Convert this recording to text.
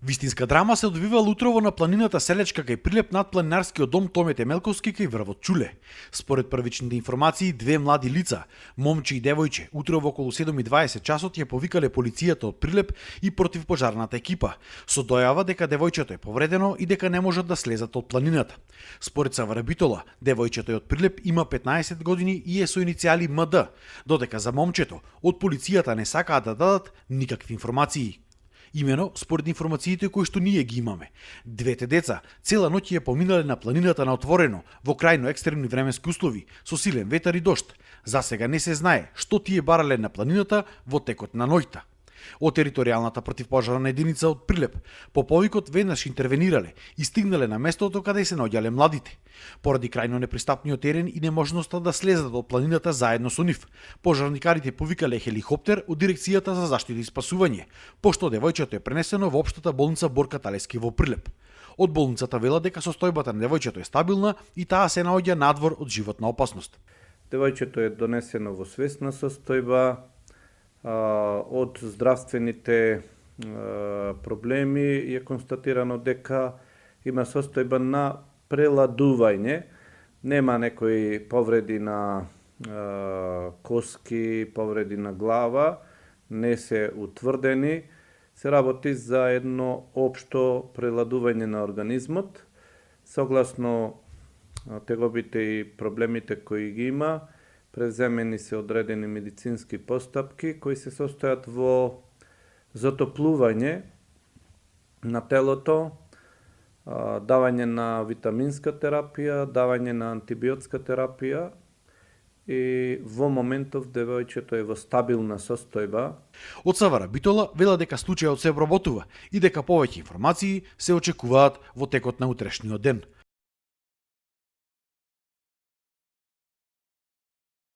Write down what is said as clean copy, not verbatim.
Вистинска драма се одвивала утрово на планината Селечка кај Прилеп над планинарскиот дом Томе Темелковски кај врвот Чуле. Според првичните информации, две млади лица, момче и девојче, утрово околу 7:20 часот ја повикале полицијата од Прилеп и противпожарната екипа, со дојава дека девојчето е повредено и дека не можат да слезат од планината. Според Савара Битола, девојчето е од Прилеп, има 15 години и е со иницијали МД, додека за момчето од полицијата не сакаат да дадат никакви информации. Имено, според информациите кои што ние ги имаме, двете деца цела ноќ ја поминале на планината на отворено, во крајно екстремни временски услови, со силен ветар и дожд. За сега не се знае што тие барале на планината во текот на ноќта. Од територијалната противпожарна единица од Прилеп, по повикот веднаш интервенирале и стигнале на местото каде се наоѓале младите. Поради крајно непристапниот терен и неможноста да слезат од планината заедно со нив, пожарникарите повикале хеликоптер од дирекцијата за заштита и спасување, пошто девојчето е пренесено во општата болница Борка Талески во Прилеп. Од болницата вела дека состојбата на девојчето е стабилна и таа се наоѓа надвор од животна опасност. Девојчето е донесено во свесна состојба. Од здравствените проблеми е констатирано дека има состојба на преладување. Нема некои повреди на коски, повреди на глава, не се утврдени. Се работи за едно општо преладување на организмот. Согласно тегобите и проблемите кои ги има, преземени се одредени медицински постапки кои се состојат во затоплување на телото, давање на витаминска терапија, давање на антибиотска терапија и во моментов девојчето е во стабилна состојба. Од Савара Битола вела дека случајот се обработува и дека повеќе информации се очекуваат во текот на утрешниот ден.